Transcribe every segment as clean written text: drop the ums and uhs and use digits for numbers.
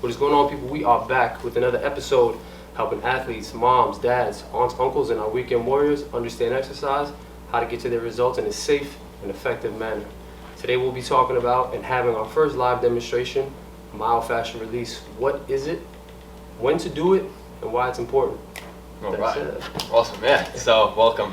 What is going on, people? We are back with another episode helping athletes, moms, dads, aunts, uncles, and our weekend warriors understand exercise, how to get to their results in a safe and effective manner. Today we'll be talking about and having our first live demonstration, myofascial release. What is it, when to do it, and why it's important. All right. Awesome, yeah. So welcome.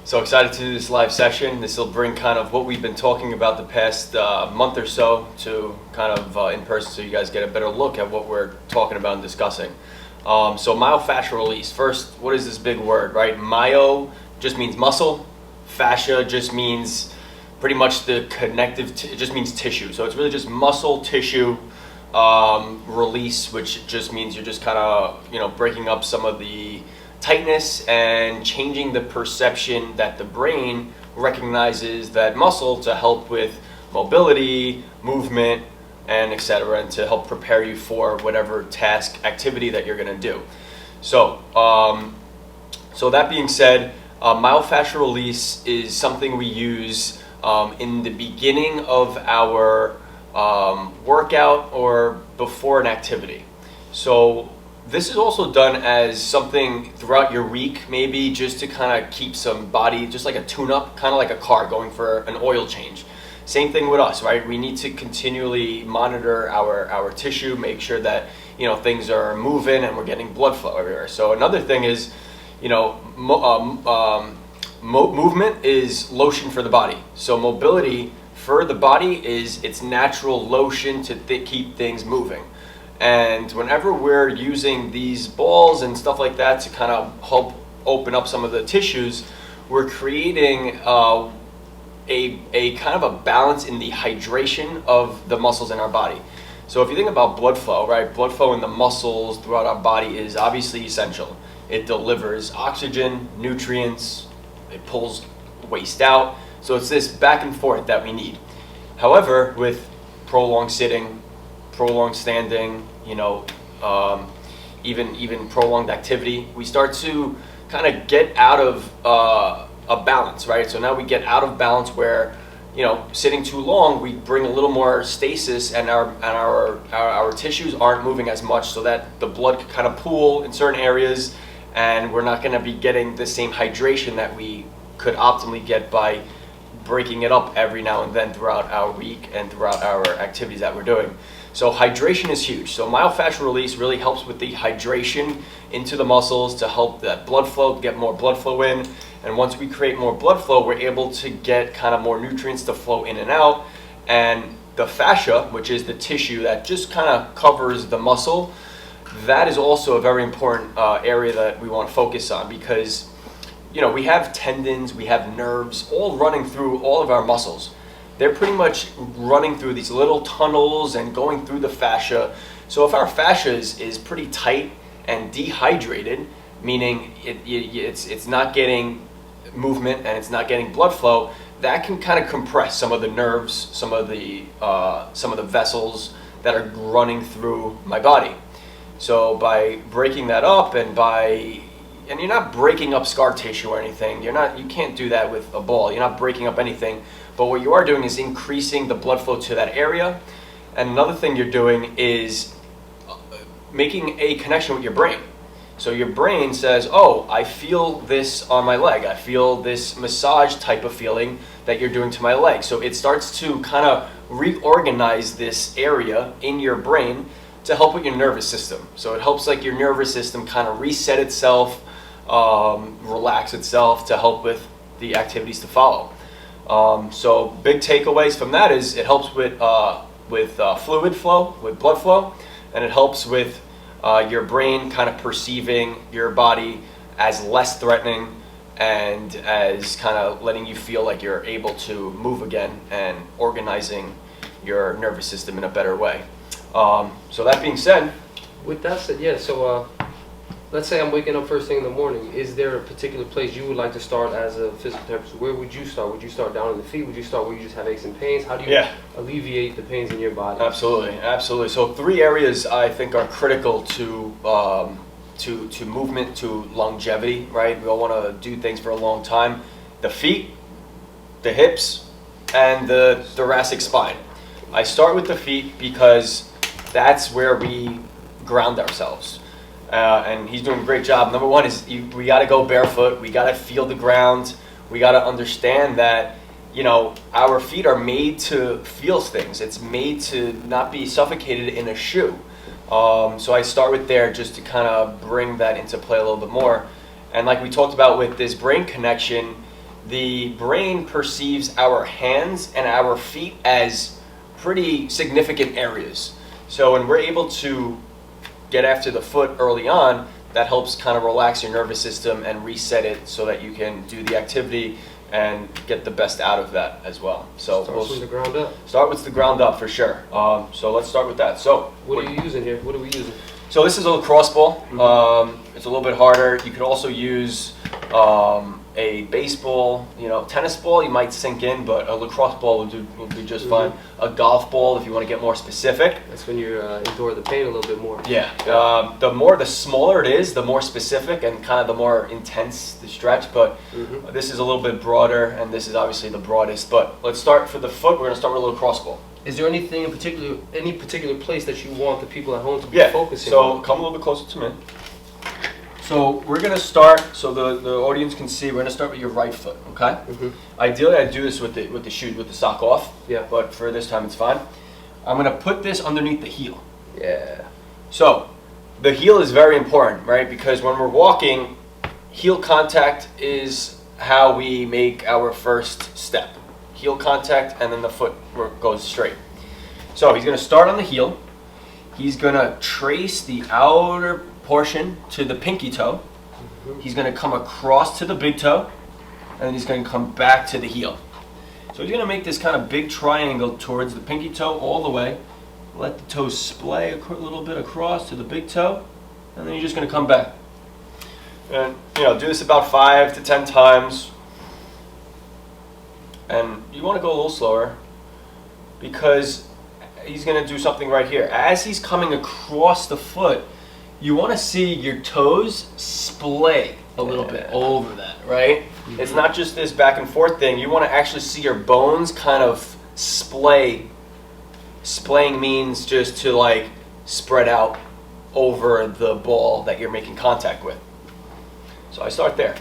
So excited to do this live session. This will bring kind of what we've been talking about the past month or so to kind of in person, so you guys get a better look at what we're talking about and discussing. So myofascial release. First, what is this big word, right? Myo just means muscle. Fascia just means pretty much the connective, it just means tissue. So it's really just muscle tissue release, which just means you're just kind of, breaking up some of the tightness and changing the perception that the brain recognizes that muscle to help with mobility, movement, and etc., and to help prepare you for whatever task, activity that you're going to do. So, so that being said, myofascial release is something we use in the beginning of our workout or before an activity. So this is also done as something throughout your week, maybe just to kind of keep some body, just like a tune-up, kind of like a car going for an oil change. Same thing with us, right? We need to continually monitor our tissue, make sure that things are moving and we're getting blood flow everywhere. So another thing is, movement is lotion for the body. So mobility for the body is its natural lotion to keep things moving. And whenever we're using these balls and stuff like that to kind of help open up some of the tissues, we're creating a kind of a balance in the hydration of the muscles in our body. So if you think about blood flow, right? Blood flow in the muscles throughout our body is obviously essential. It delivers oxygen, nutrients, it pulls waste out. So it's this back and forth that we need. However, with prolonged sitting, prolonged standing, even prolonged activity, we start to kind of get out of a balance, right? So now we get out of balance where, sitting too long, we bring a little more stasis, and our tissues aren't moving as much, so that the blood can kind of pool in certain areas, and we're not going to be getting the same hydration that we could optimally get by breaking it up every now and then throughout our week and throughout our activities that we're doing. So hydration is huge. So myofascial release really helps with the hydration into the muscles to help that blood flow, get more blood flow in. And once we create more blood flow, we're able to get kind of more nutrients to flow in and out. And the fascia, which is the tissue that just kind of covers the muscle, that is also a very important area that we want to focus on, because we have tendons, we have nerves all running through all of our muscles. They're pretty much running through these little tunnels and going through the fascia. So if our fascia is pretty tight and dehydrated, meaning it's not getting movement and it's not getting blood flow, that can kind of compress some of the nerves, some of the vessels that are running through my body. So by breaking that up, and you're not breaking up scar tissue or anything. You can't do that with a ball. You're not breaking up anything. But what you are doing is increasing the blood flow to that area. And another thing you're doing is making a connection with your brain. So your brain says, oh, I feel this on my leg. I feel this massage type of feeling that you're doing to my leg. So it starts to kind of reorganize this area in your brain to help with your nervous system. So it helps like your nervous system kind of reset itself, relax itself to help with the activities to follow. So big takeaways from that is it helps with fluid flow, with blood flow, and it helps with your brain kind of perceiving your body as less threatening and as kind of letting you feel like you're able to move again and organizing your nervous system in a better way. So that being said, with that said, yeah, so let's say I'm waking up first thing in the morning. Is there a particular place you would like to start as a physical therapist? Where would you start? Would you start down in the feet? Would you start where you just have aches and pains? How do you alleviate the pains in your body? Absolutely. So 3 areas I think are critical to movement, to longevity, right? We all want to do things for a long time. The feet, the hips, and the thoracic spine. I start with the feet because that's where we ground ourselves. And he's doing a great job. Number one is we got to go barefoot. We got to feel the ground. We got to understand that, you know, our feet are made to feel things. It's made to not be suffocated in a shoe. So I start with there just to kind of bring that into play a little bit more. And like we talked about with this brain connection, the brain perceives our hands and our feet as pretty significant areas. So when we're able to get after the foot early on, that helps kind of relax your nervous system and reset it so that you can do the activity and get the best out of that as well. So Start with the ground up. Start with the ground up for sure. So let's start with that. So What are you using here? What are we using? so this is a lacrosse ball. It's a little bit harder. You could also use a baseball, you know, tennis ball. You might sink in, but a lacrosse ball would be just fine. A golf ball if you want to get more specific. That's when you're endure the pain a little bit more. Yeah. The smaller it is, the more specific and kind of the more intense the stretch. But this is a little bit broader, and this is obviously the broadest. But let's start for the foot. We're going to start with a lacrosse ball. Is there anything in particular, any particular place that you want the people at home to be focusing so on? come a little bit closer to me. So we're going to start, so the audience can see, we're going to start with your right foot, okay? Ideally, I do this with the shoe, with the sock off. Yeah. But for this time, it's fine. I'm going to put this underneath the heel. Yeah. So the heel is very important, right? Because when we're walking, heel contact is how we make our first step. Heel contact, and then the foot goes straight. So he's going to start on the heel. He's going to trace the outer portion to the pinky toe. He's going to come across to the big toe, and then he's going to come back to the heel. So he's going to make this kind of big triangle towards the pinky toe all the way. Let the toes splay a little bit across to the big toe, and then you're just going to come back. And you know, do this about 5 to 10 times. And you want to go a little slower because he's going to do something right here. As he's coming across the foot, you want to see your toes splay a little bit over that, right? It's not just this back and forth thing. You want to actually see your bones kind of splay. Splaying means just to like spread out over the ball that you're making contact with. So I start there.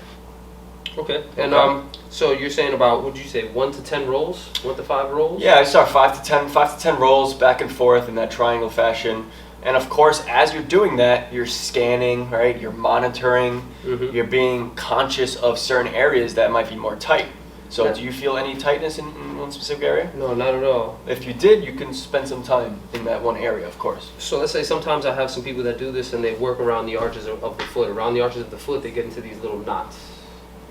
Okay. And so you're saying about, what did you say, 1 to 10 rolls? 1 to 5 rolls? Yeah, I start 5 to 10 rolls back and forth in that triangle fashion. And of course, as you're doing that, you're scanning, right? You're monitoring. You're being conscious of certain areas that might be more tight. So do you feel any tightness in one specific area? No, not at all. If you did, you can spend some time in that one area, of course. So let's say sometimes I have some people that do this and they work around the arches of the foot. Around the arches of the foot, they get into these little knots,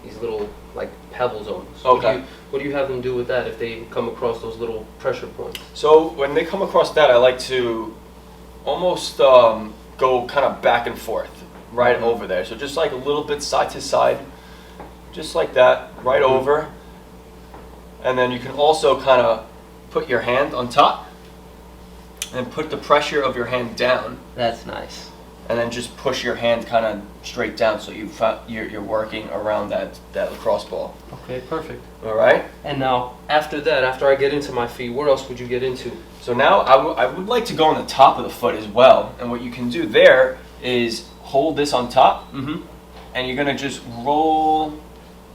these little like pebbles almost. Okay. What do you have them do with that if they come across those little pressure points? So when they come across that, I like to almost go kind of back and forth right over there. So just like a little bit side to side, just like that, right over. And then you can also kind of put your hand on top and put the pressure of your hand down. That's nice. And then just push your hand kind of straight down so you're working around that lacrosse ball. Okay, perfect. All right? And now, after that, after I get into my feet, where else would you get into? So now I would like to go on the top of the foot as well. And what you can do there is hold this on top, and you're going to just roll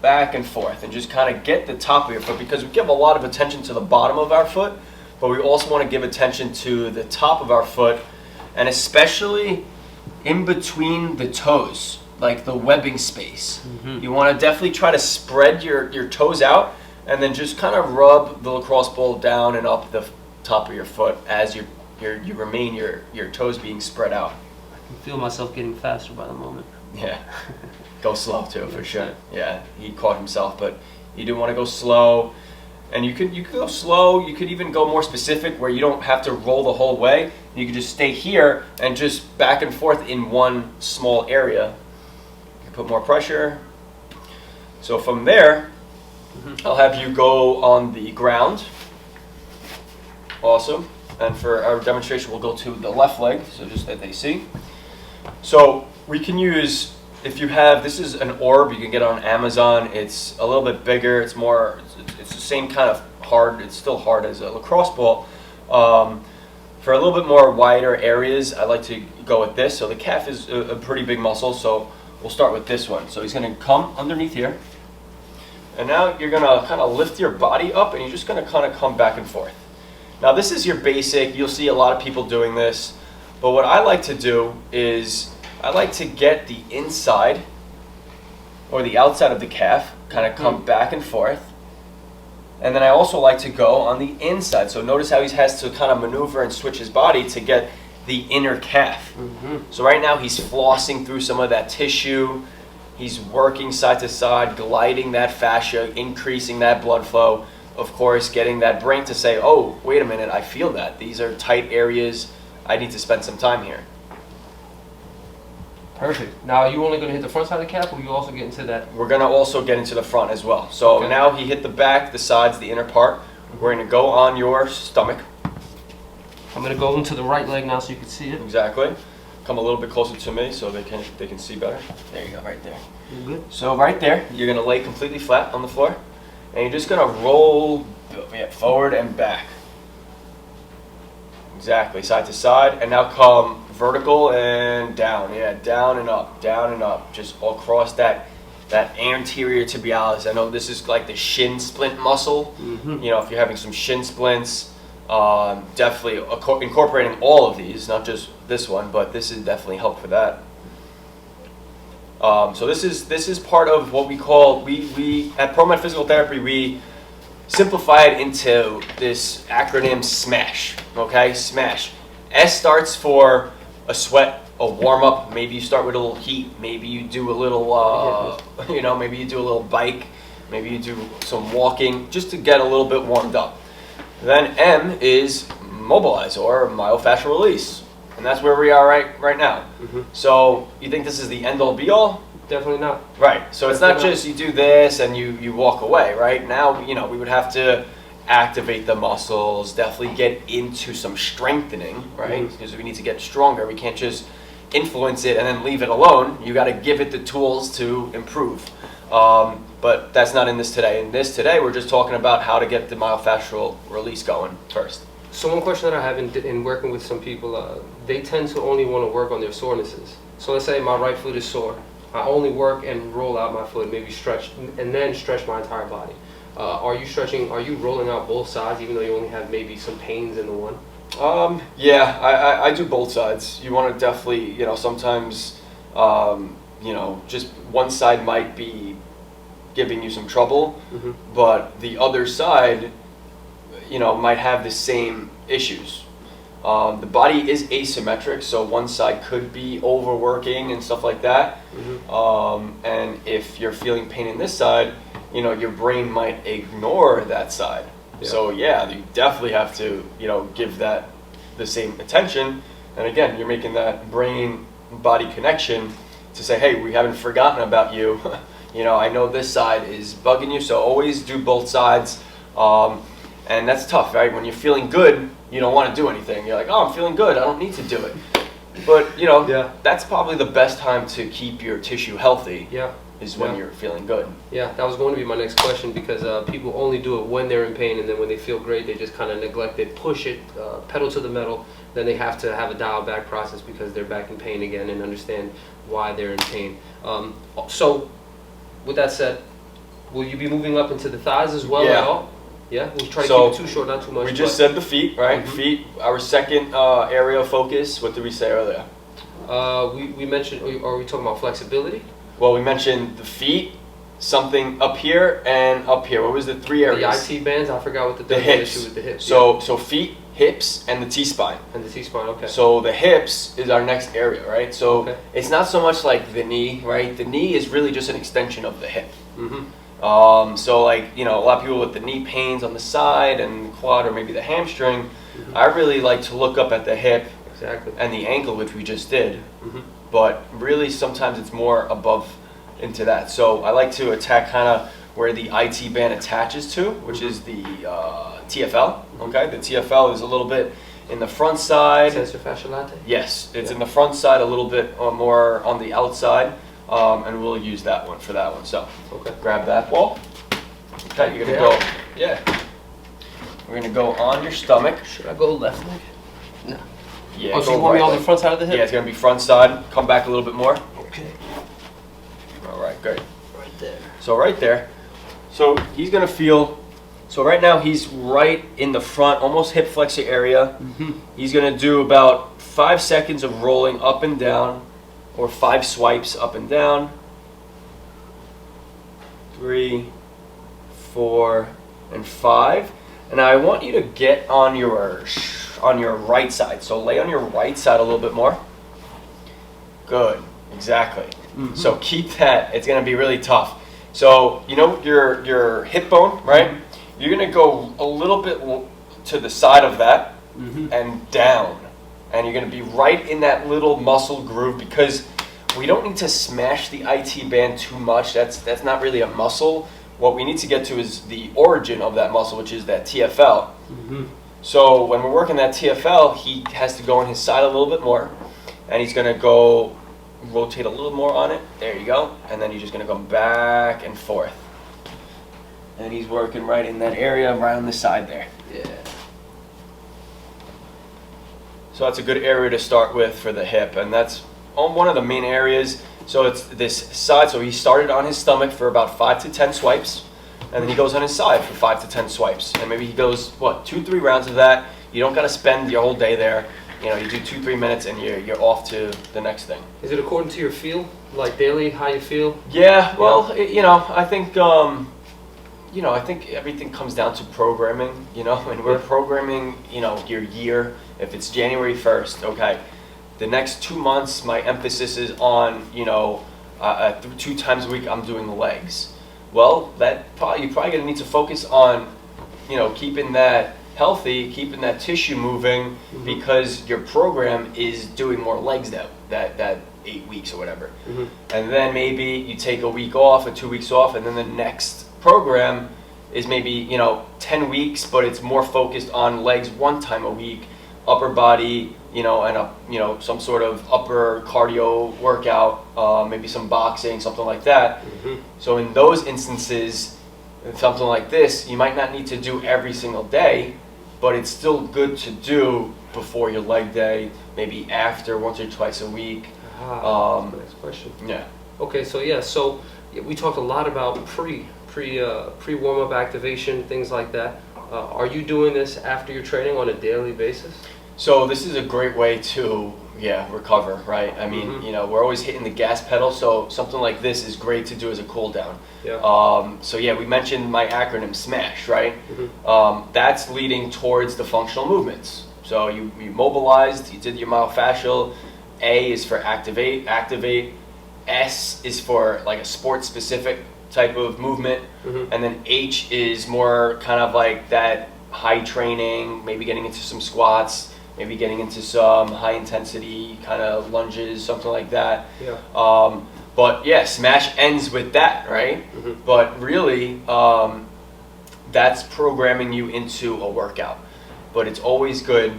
back and forth and just kind of get the top of your foot, because we give a lot of attention to the bottom of our foot, but we also want to give attention to the top of our foot, and especially in between the toes, like the webbing space. You want to definitely try to spread your toes out and then just kind of rub the lacrosse ball down and up the top of your foot as you remain your toes being spread out. I can feel myself getting faster by the moment. Yeah. Go slow too, for sure. Yeah, he caught himself, but you do want to go slow. And you could go slow. You could even go more specific where you don't have to roll the whole way. You could just stay here and just back and forth in one small area. You can put more pressure. So from there, I'll have you go on the ground. Awesome. And for our demonstration, we'll go to the left leg, so just that they see. So we can use, if you have, this is an orb you can get on Amazon. It's a little bit bigger. It's more, it's the same kind of hard. It's still hard as a lacrosse ball. For a little bit more wider areas, I like to go with this. So the calf is a pretty big muscle, so we'll start with this one. So he's going to come underneath here. And now you're going to kind of lift your body up, and you're just going to kind of come back and forth. Now this is your basic. You'll see a lot of people doing this. But what I like to do is I like to get the inside or the outside of the calf, kind of come back and forth. And then I also like to go on the inside. So notice how he has to kind of maneuver and switch his body to get the inner calf. So right now he's flossing through some of that tissue. He's working side to side, gliding that fascia, increasing that blood flow. Of course, getting that brain to say, oh, wait a minute, I feel that. These are tight areas. I need to spend some time here. Perfect. Now, are you only going to hit the front side of the calf, or you also get into that? We're going to also get into the front as well. So now he hit the back, the sides, the inner part. We're going to go on your stomach. I'm going to go into the right leg now so you can see it. Exactly. Come a little bit closer to me so they can see better. There you go, right there. You're good. So right there, you're going to lay completely flat on the floor. And you're just going to roll forward and back. Exactly, side to side. And now come vertical and down. Yeah, down and up. Just all across that anterior tibialis. I know this is like the shin splint muscle. You know, if you're having some shin splints, definitely incorporating all of these, not just this one, but this is definitely help for that. So this is part of what we call, we at Prometpt Physical Therapy, we simplify it into this acronym SMASH, okay? SMASH. S starts for a sweat, a warm-up. Maybe you start with a little heat. Maybe you do a little, you know, maybe you do a little bike. Maybe you do some walking just to get a little bit warmed up. Then M is mobilize or myofascial release. And that's where we are right now. So you think this is the end-all be-all? Definitely not. Right. So it's not just you do this and you walk away, right? Now, you know, we would have to activate the muscles, definitely get into some strengthening, right? Because we need to get stronger. We can't just influence it and then leave it alone. You got to give it the tools to improve. But that's not in this today. In this today, we're just talking about how to get the myofascial release going first. So one question that I have in working with some people, they tend to only want to work on their sorenesses. So let's say my right foot is sore. I only work and roll out my foot, maybe stretch, and then stretch my entire body. Are you stretching, are you rolling out both sides even though you only have maybe some pains in the one? Yeah, I do both sides. You want to definitely, you know, sometimes, you know, just one side might be giving you some trouble, but the other side, you know, might have the same issues. The body is asymmetric, so one side could be overworking and stuff like that. And if you're feeling pain in this side, you know, your brain might ignore that side. So yeah, you definitely have to, you know, give that the same attention. And again, you're making that brain-body connection to say, hey, we haven't forgotten about you. You know, I know this side is bugging you, so always do both sides. And that's tough, right? When you're feeling good, you don't want to do anything. You're like, oh, I'm feeling good. I don't need to do it. But, you know, that's probably the best time to keep your tissue healthy is when you're feeling good. Yeah, that was going to be my next question because people only do it when they're in pain, and then when they feel great, they just kind of neglect it, push it, pedal to the metal. Then they have to have a dial back process because they're back in pain again and understand why they're in pain. So, with that said, will you be moving up into the thighs as well at all? Yeah, we'll try to keep it too short, not too much. We just said the feet, right? Feet, our second area of focus. What did we say earlier? We mentioned, are we talking about flexibility? Well, we mentioned the feet, something up here and up here. What was the three areas? The IT bands, I forgot what the third issue with the hips. So feet, hips, and the T-spine. And the T-spine, okay. So the hips is our next area, right? So it's not so much like the knee, right? The knee is really just an extension of the hip. So like, you know, a lot of people with the knee pains on the side and quad or maybe the hamstring, I really like to look up at the hip and the ankle, which we just did. But really sometimes it's more above into that. So I like to attack kind of where the IT band attaches to, which is the TFL, okay? The TFL is a little bit in the front side. Extensor fasciae latae? Yes, it's in the front side, a little bit more on the outside. And we'll use that one for that one. So, grab that ball. Okay, you're gonna go. Yeah. We're gonna go on your stomach. Should I go left leg? No. Yeah. Oh, so you want me on the front side of the hip? Yeah, it's gonna be front side. Come back a little bit more. Okay. All right, great. Right there. So right there. So he's gonna feel. So right now he's right in the front, almost hip flexor area. Mm-hmm. He's gonna do about 5 seconds of rolling up and down, or 5 swipes up and down. 3, 4, and 5. And I want you to get on your right side. So lay on your right side a little bit more. Good, exactly. Mm-hmm. So keep that. It's gonna be really tough. So you know your hip bone, right? You're gonna go a little bit to the side of that and down, and you're gonna be right in that little muscle groove, because we don't need to smash the IT band too much. That's not really a muscle. What we need to get to is the origin of that muscle, which is that TFL. Mm-hmm. So when we're working that TFL, he has to go on his side a little bit more, and he's gonna go rotate a little more on it. There you go. And then you're just gonna go back and forth. And he's working right in that area, right on the side there. Yeah. So that's a good area to start with for the hip, and that's one of the main areas. So it's this side. So he started on his stomach for about 5 to 10 swipes, and then he goes on his side for 5 to 10 swipes, and maybe he goes 2-3 rounds of that. You don't got to spend your whole day there. You know, you do 2-3 minutes, and you're off to the next thing. Is it according to your feel, like daily, how you feel? Yeah. Well, I think. I think everything comes down to programming, and we're programming, your year. If it's January 1st, okay, the next 2 months, my emphasis is on, 2 times a week I'm doing the legs. Well, you're probably going to need to focus on, keeping that healthy, keeping that tissue moving, because your program is doing more legs that 8 weeks or whatever. And then maybe you take a week off or 2 weeks off, and then the next program is maybe 10 weeks, but it's more focused on legs 1 time a week, upper body, and some sort of upper cardio workout, maybe some boxing, something like that. So in those instances, something like this, you might not need to do every single day, but it's still good to do before your leg day, maybe after, once or twice a week. That's my next question. Yeah. Okay, so we talked a lot about pre warm-up activation, things like that. Are you doing this after your training on a daily basis? So this is a great way to recover, right? I mean, we're always hitting the gas pedal, so something like this is great to do as a cool down. Yeah. We mentioned my acronym SMASH, right? That's leading towards the functional movements. So you mobilized, you did your myofascial. A is for activate. S is for like a sport specific type of movement, and then H is more kind of like that high training, maybe getting into some squats, maybe getting into some high intensity kind of lunges, something like that. But yeah, SMASH ends with that, right? But really, that's programming you into a workout. But it's always good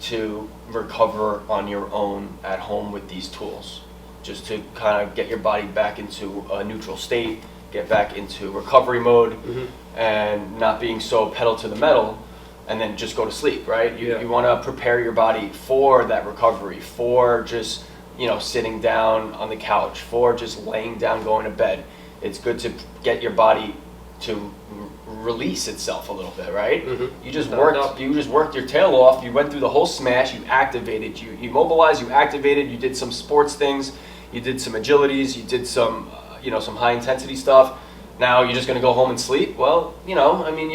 to recover on your own at home with these tools, just to kind of get your body back into a neutral state, get back into recovery mode, and not being so pedal to the metal, and then just go to sleep, right? You want to prepare your body for that recovery, for just sitting down on the couch, for just laying down, going to bed. It's good to get your body to release itself a little bit, right? You just worked your tail off. You went through the whole SMASH. You activated. You mobilized. You activated. You did some sports things. You did some agilities. You did some some high intensity stuff. Now you're just going to go home and sleep. Well, you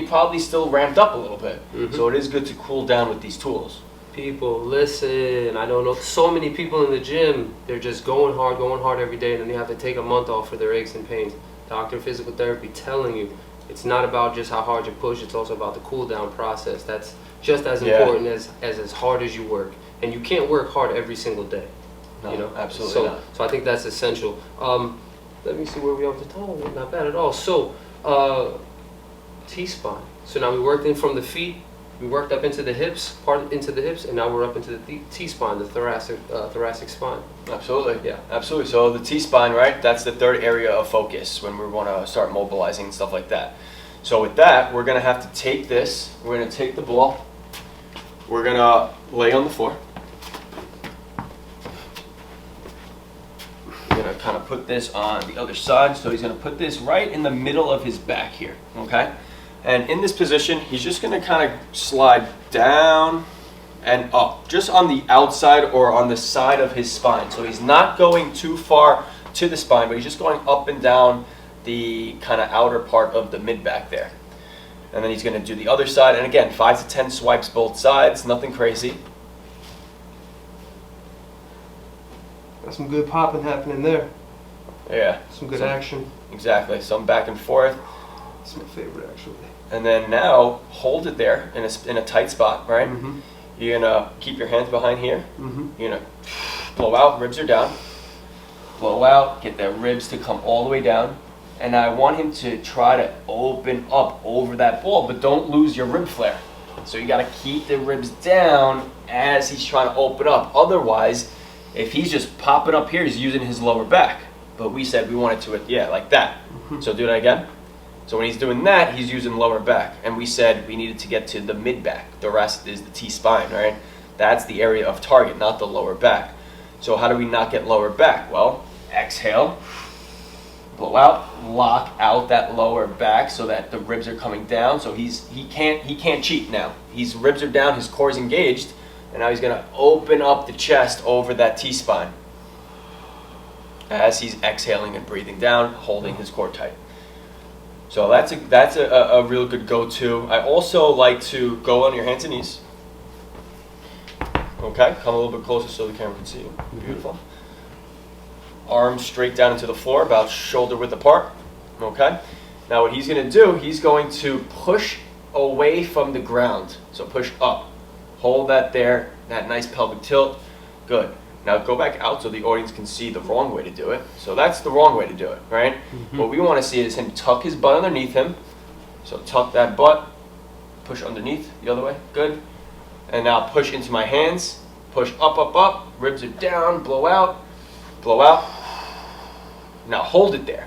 probably still ramped up a little bit. So it is good to cool down with these tools. People, listen, I don't know, so many people in the gym, they're just going hard every day, and then they have to take a month off for their aches and pains. Doctor of physical therapy telling you, it's not about just how hard you push, it's also about the cool down process. That's just as important as hard as you work. And you can't work hard every single day. No, absolutely not. So I think that's essential. Let me see where we are with the time. Not bad at all. So, T-spine. So now we worked in from the feet, we worked up into the hips, and now we're up into the T-spine, the thoracic spine. Absolutely. Yeah. Absolutely. So the T-spine, right? That's the third area of focus when we want to start mobilizing and stuff like that. So with that, we're going to have to take this. We're going to take the ball. we're gonna lay on the floor. We're gonna kind of put this on the other side. So he's gonna put this right in the middle of his back here, okay? And in this position, he's just gonna kind of slide down and up, just on the outside or on the side of his spine. So he's not going too far to the spine, but he's just going up and down the kind of outer part of the mid-back there. And then he's gonna do the other side. And again, 5 to 10 swipes both sides, nothing crazy. Got some good popping happening there. Yeah. Some good action. Exactly, some back and forth. It's my favorite, actually. And then now, hold it there in a tight spot, right? Mm-hmm. You're gonna keep your hands behind here. Mm-hmm. You're gonna blow out, ribs are down. Blow out, get the ribs to come all the way down. And I want him to try to open up over that ball, but don't lose your rib flare. So you gotta keep the ribs down as he's trying to open up. Otherwise, if he's just popping up here, he's using his lower back. But we said we wanted to, yeah, like that. Mm-hmm. So do that again. So when he's doing that, he's using lower back. And we said we needed to get to the mid-back. The rest is the T-spine, right? That's the area of target, not the lower back. So how do we not get lower back? Well, exhale, blow out, lock out that lower back so that the ribs are coming down. So he can't cheat now. His ribs are down, his core is engaged, and now he's gonna open up the chest over that T-spine as he's exhaling and breathing down, holding his core tight. So that's a real good go-to. I also like to go on your hands and knees. Okay, come a little bit closer so the camera can see you. Beautiful. Arms straight down into the floor, about shoulder width apart. Okay. Now what he's going to do, he's going to push away from the ground. So push up. Hold that there, that nice pelvic tilt. Good. Now go back out so the audience can see the wrong way to do it. So that's the wrong way to do it, right? Mm-hmm. What we want to see is him tuck his butt underneath him. So tuck that butt, push underneath the other way. Good. And now push into my hands. Push up, up, up. Ribs are down. Blow out. Blow out. Now hold it there.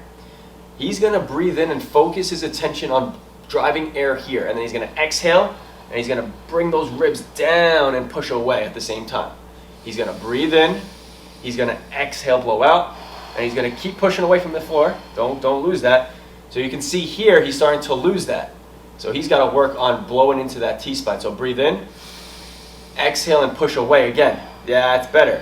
He's going to breathe in and focus his attention on driving air here. And then he's going to exhale. And he's going to bring those ribs down and push away at the same time. He's going to breathe in, he's going to exhale, blow out, and he's going to keep pushing away from the floor. Don't lose that. So you can see here, he's starting to lose that. So he's got to work on blowing into that T-spine. So breathe in, exhale, and push away again. Yeah, that's better.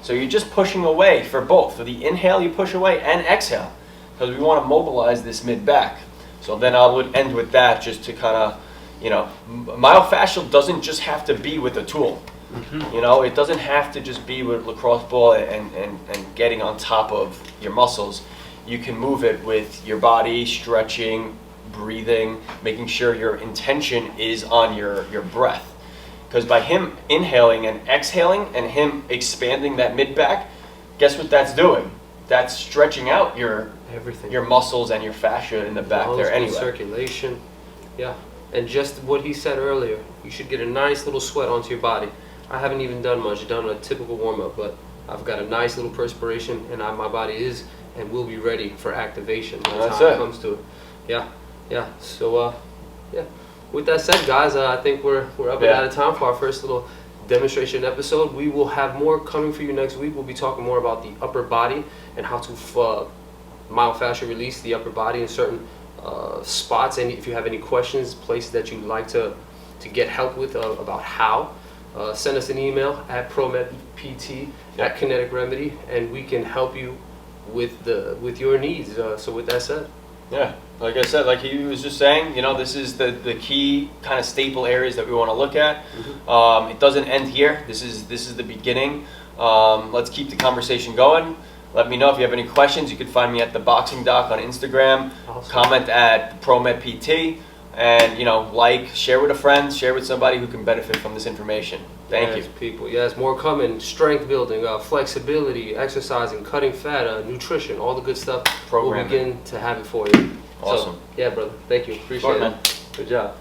So you're just pushing away for both. For the inhale, you push away, and exhale, because we want to mobilize this mid-back. So then I would end with that just to kind of, myofascial doesn't just have to be with a tool. Mm-hmm. It doesn't have to just be with lacrosse ball and getting on top of your muscles. You can move it with your body, stretching, breathing, making sure your intention is on your breath. Because by him inhaling and exhaling and him expanding that mid-back, guess what that's doing? That's stretching out your muscles and your fascia in the back there anyway. Circulation, yeah. And just what he said earlier, you should get a nice little sweat onto your body. I haven't even done much. I've done a typical warm-up, but I've got a nice little perspiration, and my body is and will be ready for activation when the time comes to it. Yeah. So, yeah. With that said, guys, I think we're up and out of time for our first little demonstration episode. We will have more coming for you next week. We'll be talking more about the upper body and how to myofascial release the upper body in certain spots. And if you have any questions, places that you'd like to get help with about how, send us an email at prometpt@Kinetic Remedy, and we can help you with your needs. So with that said, yeah, like I said, like he was just saying, this is the key kind of staple areas that we want to look at. Mm-hmm. It doesn't end here. This is the beginning. Let's keep the conversation going. Let me know if you have any questions. You can find me at the Boxing Doc on Instagram. Awesome. Comment at Prometpt. And share with a friend, share with somebody who can benefit from this information. Thank you. People. Yes, more coming. Strength building, flexibility, exercising, cutting fat, nutrition, all the good stuff. We'll begin to have it for you. Awesome. So, yeah, brother. Thank you. Appreciate it. Man. Good job.